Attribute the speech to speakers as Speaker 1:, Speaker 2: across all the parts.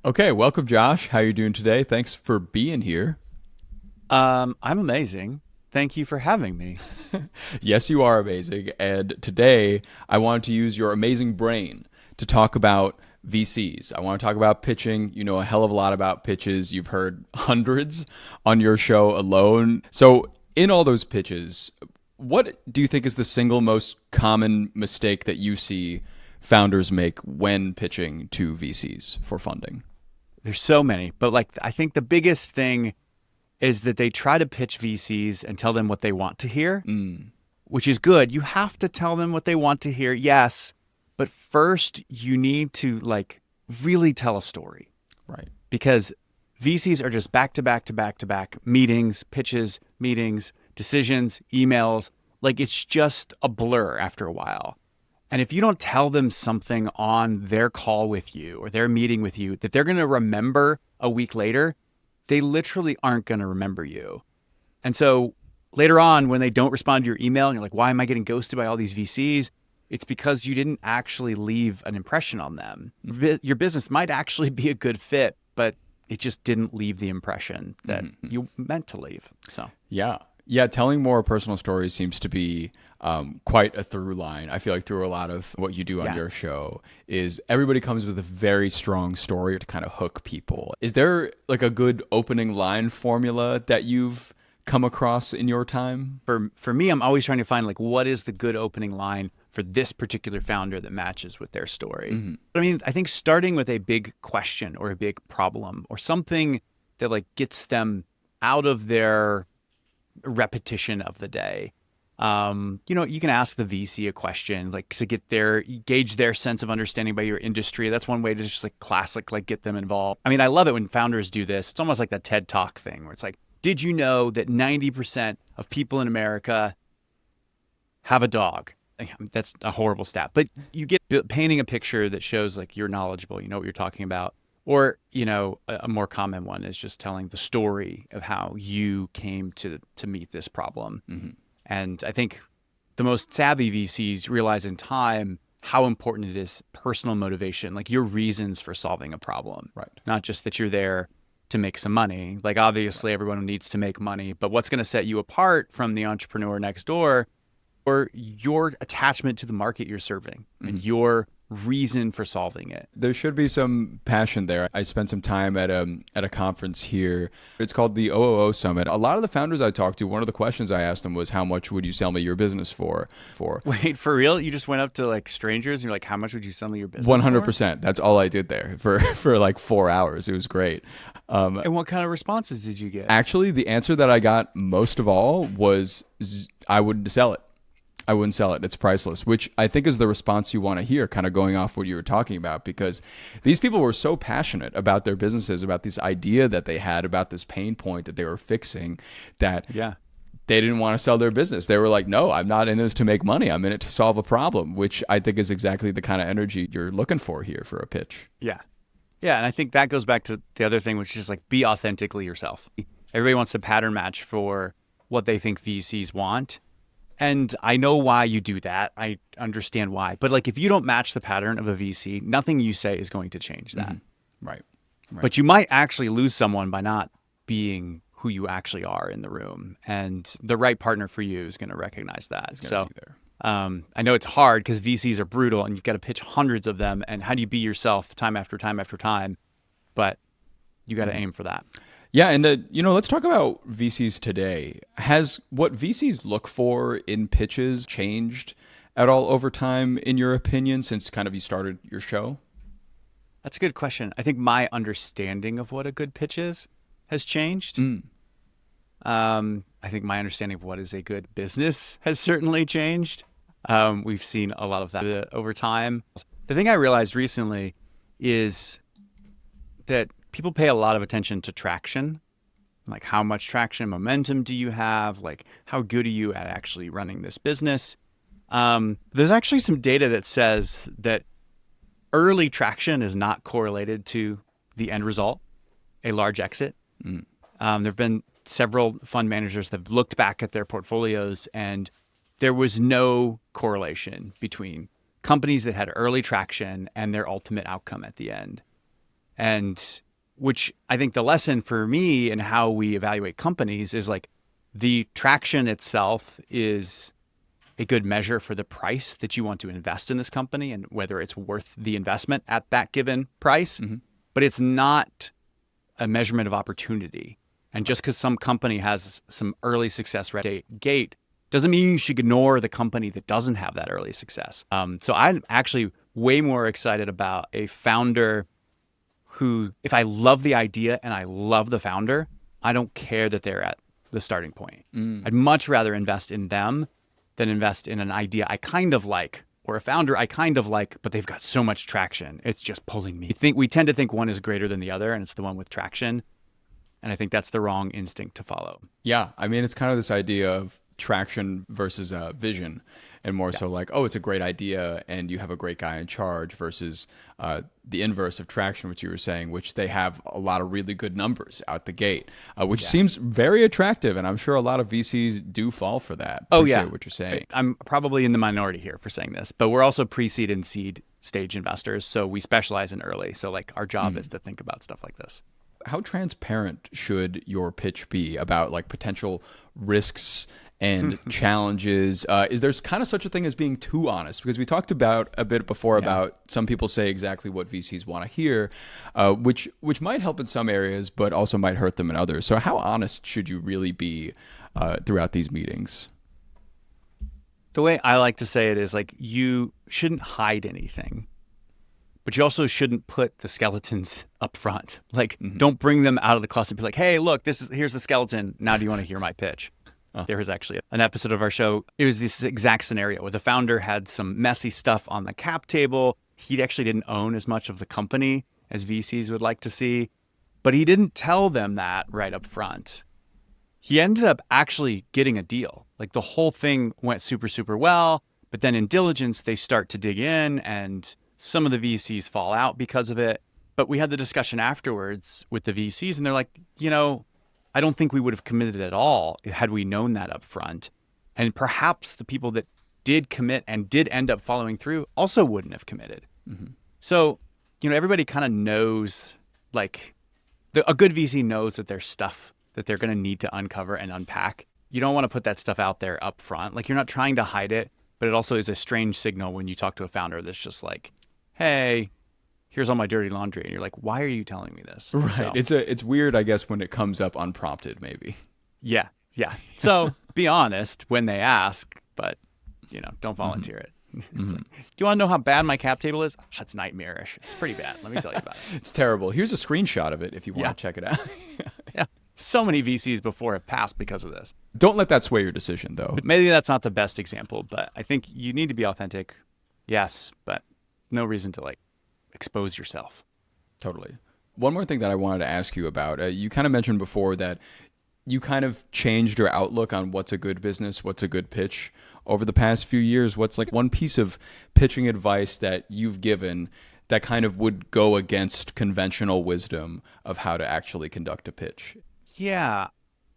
Speaker 1: Okay, welcome, Josh. How you doing today? Thanks for being here.
Speaker 2: I'm amazing. Thank you for having me.
Speaker 1: Yes, you are amazing. And today, I wanted to use your amazing brain to talk about VCs. I want to talk about pitching. You know a hell of a lot about pitches. You've heard hundreds on your show alone. So, in all those pitches, what do you think is the single most common mistake that you see founders make when pitching to VCs for funding?
Speaker 2: There's so many, but like I think the biggest thing is that they try to pitch VCs and tell them what they want to hear,
Speaker 1: Mm,
Speaker 2: which is good. You have to tell them what they want to hear, yes, but first you need to like really tell a story
Speaker 1: right.
Speaker 2: because VCs are just back to back to back to back meetings, pitches, meetings, decisions, emails. Like it's just a blur after a while. And if you don't tell them something on their call with you or their meeting with you that they're going to remember a week later, they literally aren't going to remember you. And so later on, when they don't respond to your email and you're like, why am I getting ghosted by all these VCs? It's because you didn't actually leave an impression on them. Your business might actually be a good fit, but it just didn't leave the impression that you meant to leave. So,
Speaker 1: Yeah. Yeah. Telling more personal stories seems to be quite a through line. I feel like through a lot of what you do on
Speaker 2: yeah.
Speaker 1: your show is everybody comes with a very strong story to kind of hook people. Is there like a good opening line formula that you've come across in your time?
Speaker 2: For me, I'm always trying to find like what is the good opening line for this particular founder that matches with their story. But I mean, I think starting with a big question or a big problem or something that like gets them out of their repetition of the day. You can ask the VC a question, like to get their gauge their sense of understanding by your industry. That's one way to just like classic, like get them involved. I mean, I love it when founders do this. It's almost like that TED Talk thing where it's like, did you know that 90% of people in America have a dog? That's a horrible stat, but you get painting a picture that shows like you're knowledgeable, you know what you're talking about. Or, a more common one is just telling the story of how you came to meet this problem. And I think the most savvy VCs realize in time how important it is personal motivation, like your reasons for solving a problem,
Speaker 1: Right.
Speaker 2: not just that you're there to make some money. Like obviously everyone needs to make money, but what's going to set you apart from the entrepreneur next door or your attachment to the market you're serving and your reason for solving it.
Speaker 1: There should be some passion there. I spent some time at a conference here. It's called the OOO Summit. A lot of the founders I talked to, one of the questions I asked them was, "How much would you sell me your business for?"
Speaker 2: Wait, for real? You just went up to like strangers and you're like, how much would you sell me your
Speaker 1: One
Speaker 2: business
Speaker 1: hundred
Speaker 2: for?
Speaker 1: percent. That's all I did there for for like 4 hours. It was great.
Speaker 2: And what kind of responses did you get?
Speaker 1: Actually, the answer that I got most of all was I wouldn't sell it. I wouldn't sell it. It's priceless, which I think is the response you want to hear, kind of going off what you were talking about, because these people were so passionate about their businesses, about this idea that they had, about this pain point that they were fixing, that
Speaker 2: Yeah.
Speaker 1: they didn't want to sell their business. They were like, no, I'm not in this to make money. I'm in it to solve a problem, which I think is exactly the kind of energy you're looking for here for a pitch.
Speaker 2: Yeah. Yeah. And I think that goes back to the other thing, which is like be authentically yourself. Everybody wants a pattern match for what they think VCs want. And I know why you do that. I understand why. But like if you don't match the pattern of a VC, nothing you say is going to change that.
Speaker 1: Right. Right.
Speaker 2: But you might actually lose someone by not being who you actually are in the room. And the right partner for you is going to recognize that.
Speaker 1: It's going to
Speaker 2: So
Speaker 1: be there.
Speaker 2: I know it's hard because VCs are brutal and you've got to pitch hundreds of them. And how do you be yourself time after time after time? But you got to aim for that.
Speaker 1: Yeah, and let's talk about VCs today. Has what VCs look for in pitches changed at all over time, in your opinion, since kind of you started your show?
Speaker 2: That's a good question. I think my understanding of what a good pitch is has changed. I think my understanding of what is a good business has certainly changed. We've seen a lot of that over time. The thing I realized recently is that people pay a lot of attention to traction. Like how much traction, momentum do you have? Like how good are you at actually running this business? There's actually some data that says that early traction is not correlated to the end result, a large exit. There have been several fund managers that have looked back at their portfolios and there was no correlation between companies that had early traction and their ultimate outcome at the end. And which I think the lesson for me and how we evaluate companies is like the traction itself is a good measure for the price that you want to invest in this company and whether it's worth the investment at that given price. But it's not a measurement of opportunity. And just because some company has some early success right out gate doesn't mean you should ignore the company that doesn't have that early success. So I'm actually way more excited about a founder who, if I love the idea and I love the founder, I don't care that they're at the starting point. I'd much rather invest in them than invest in an idea I kind of like or a founder I kind of like, but they've got so much traction. It's just pulling me. We tend to think one is greater than the other, and it's the one with traction. And I think that's the wrong instinct to follow.
Speaker 1: Yeah. I mean, it's kind of this idea of traction versus vision, and more so like, oh, it's a great idea and you have a great guy in charge versus the inverse of traction, which you were saying, which they have a lot of really good numbers out the gate, which seems very attractive. And I'm sure a lot of VCs do fall for that. Appreciate what you're saying.
Speaker 2: I'm probably in the minority here for saying this, but we're also pre-seed and seed stage investors. So we specialize in early. So like our job is to think about stuff like this.
Speaker 1: How transparent should your pitch be about like potential risks and challenges? Is there kind of such a thing as being too honest? Because we talked about a bit before about some people say exactly what VCs want to hear, which might help in some areas, but also might hurt them in others. So how honest should you really be throughout these meetings?
Speaker 2: The way I like to say it is like you shouldn't hide anything, but you also shouldn't put the skeletons up front. Like don't bring them out of the closet and be like, hey, look, here's the skeleton. Now do you want to hear my pitch? There was actually an episode of our show. It was this exact scenario where the founder had some messy stuff on the cap table. He actually didn't own as much of the company as VCs would like to see, but he didn't tell them that right up front. He ended up actually getting a deal. Like the whole thing went super, super well, but then in diligence, they start to dig in and some of the VCs fall out because of it. But we had the discussion afterwards with the VCs and they're like, I don't think we would have committed at all had we known that up front. And perhaps the people that did commit and did end up following through also wouldn't have committed. So, everybody kind of knows, like, a good VC knows that there's stuff that they're going to need to uncover and unpack. You don't want to put that stuff out there up front. Like, you're not trying to hide it, but it also is a strange signal when you talk to a founder that's just like, hey, here's all my dirty laundry. And you're like, why are you telling me this?
Speaker 1: Right. So, it's weird, I guess, when it comes up unprompted, maybe.
Speaker 2: Yeah. So be honest when they ask, but, don't volunteer it. Like, do you want to know how bad my cap table is? That's nightmarish. It's pretty bad. Let me tell you about it.
Speaker 1: It's terrible. Here's a screenshot of it if you want to check it out.
Speaker 2: Yeah. So many VCs before have passed because of this.
Speaker 1: Don't let that sway your decision, though.
Speaker 2: But maybe that's not the best example, but I think you need to be authentic. Yes, but no reason to expose yourself.
Speaker 1: Totally. One more thing that I wanted to ask you about. You kind of mentioned before that you kind of changed your outlook on what's a good business, what's a good pitch over the past few years. What's like one piece of pitching advice that you've given that kind of would go against conventional wisdom of how to actually conduct a pitch?
Speaker 2: Yeah.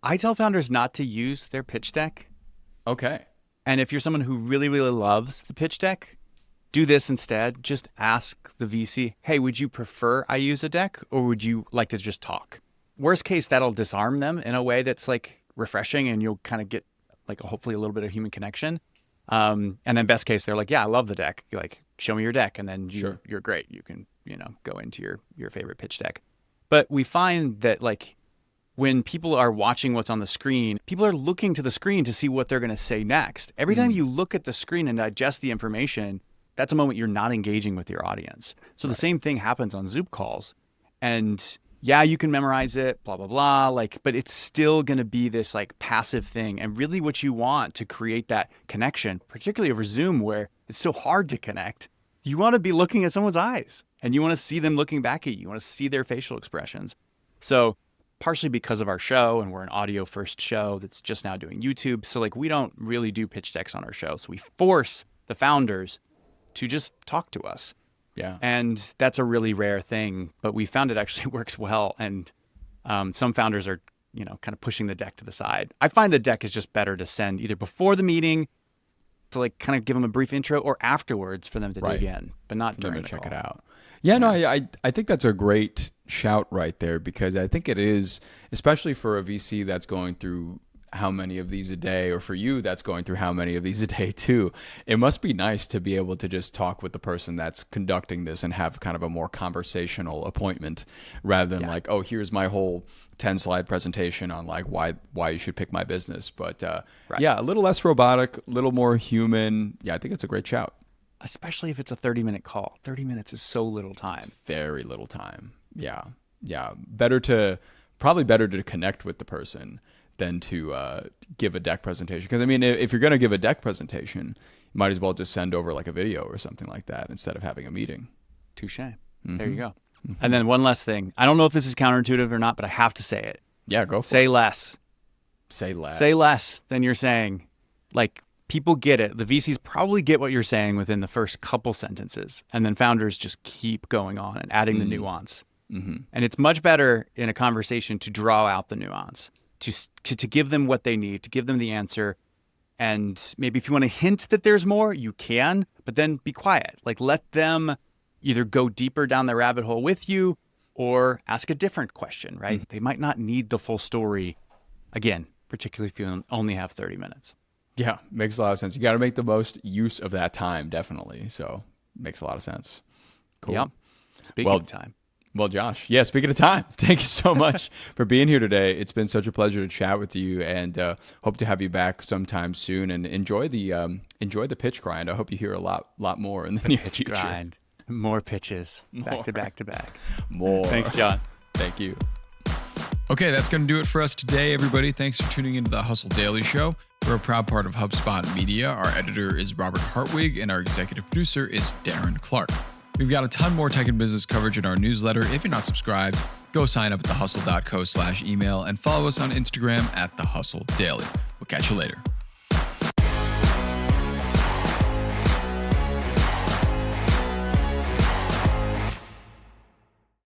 Speaker 2: I tell founders not to use their pitch deck.
Speaker 1: Okay.
Speaker 2: And if you're someone who really, really loves the pitch deck, do this instead. Just ask the VC, hey, would you prefer I use a deck or would you like to just talk? Worst case, that'll disarm them in a way that's refreshing and you'll kind of get hopefully a little bit of human connection. And then best case, they're like, yeah, I love the deck. You're like, show me your deck. And then you're great. You can, go into your favorite pitch deck. But we find that when people are watching what's on the screen, people are looking to the screen to see what they're going to say next. Every time you look at the screen and digest the information, that's a moment you're not engaging with your audience. So the same thing happens on Zoom calls. And yeah, you can memorize it, blah, blah, blah, but it's still going to be this passive thing. And really what you want to create that connection, particularly over Zoom where it's so hard to connect, you want to be looking at someone's eyes and you want to see them looking back at you. You want to see their facial expressions. So partially because of our show, and we're an audio first show that's just now doing YouTube. So we don't really do pitch decks on our show. So we force the founders to just talk to us.
Speaker 1: Yeah.
Speaker 2: And that's a really rare thing, but we found it actually works well. And some founders are, kind of pushing the deck to the side. I find the deck is just better to send either before the meeting to kind of give them a brief intro or afterwards for them to dig in, but not during the
Speaker 1: check
Speaker 2: call.
Speaker 1: it out. Yeah, no, I think that's a great shout right there, because I think it is, especially for a VC that's going through how many of these a day, or for you that's going through how many of these a day too, it must be nice to be able to just talk with the person that's conducting this and have kind of a more conversational appointment, rather than like, oh, here's my whole 10 slide presentation on like why you should pick my business. But yeah, a little less robotic, a little more human. Yeah, I think it's a great shout.
Speaker 2: Especially if it's a 30-minute call. 30 minutes is so little time.
Speaker 1: It's very little time. Yeah. Probably better to connect with the person than to give a deck presentation. Because I mean, if you're going to give a deck presentation, you might as well just send over like a video or something like that instead of having a meeting.
Speaker 2: Touche. There you go. And then one last thing. I don't know if this is counterintuitive or not, but I have to say it.
Speaker 1: Yeah, go for it.
Speaker 2: Say less.
Speaker 1: Say less.
Speaker 2: Say less than you're saying. Like, people get it. The VCs probably get what you're saying within the first couple sentences. And then founders just keep going on and adding the nuance. And it's much better in a conversation to draw out the nuance, to give them what they need, to give them the answer. And maybe if you want to hint that there's more, you can, but then be quiet. Like, let them either go deeper down the rabbit hole with you or ask a different question, right? They might not need the full story, again, particularly if you only have 30 minutes.
Speaker 1: Yeah, makes a lot of sense. You got to make the most use of that time, definitely. So makes a lot of sense. Cool.
Speaker 2: Yep. Speaking of time.
Speaker 1: Well, Josh, yeah, speaking of time, thank you so much for being here today. It's been such a pleasure to chat with you, and hope to have you back sometime soon. And enjoy the pitch grind. I hope you hear a lot more in the near future.
Speaker 2: Grind. More pitches. Back to back to back.
Speaker 1: More.
Speaker 2: Thanks, John.
Speaker 1: Thank you.
Speaker 3: Okay, that's going to do it for us today, everybody. Thanks for tuning into the Hustle Daily Show. We're a proud part of HubSpot Media. Our editor is Robert Hartwig, and our executive producer is Darren Clark. We've got a ton more tech and business coverage in our newsletter. If you're not subscribed, go sign up at thehustle.co/email and follow us on Instagram at thehustledaily. We'll catch you later.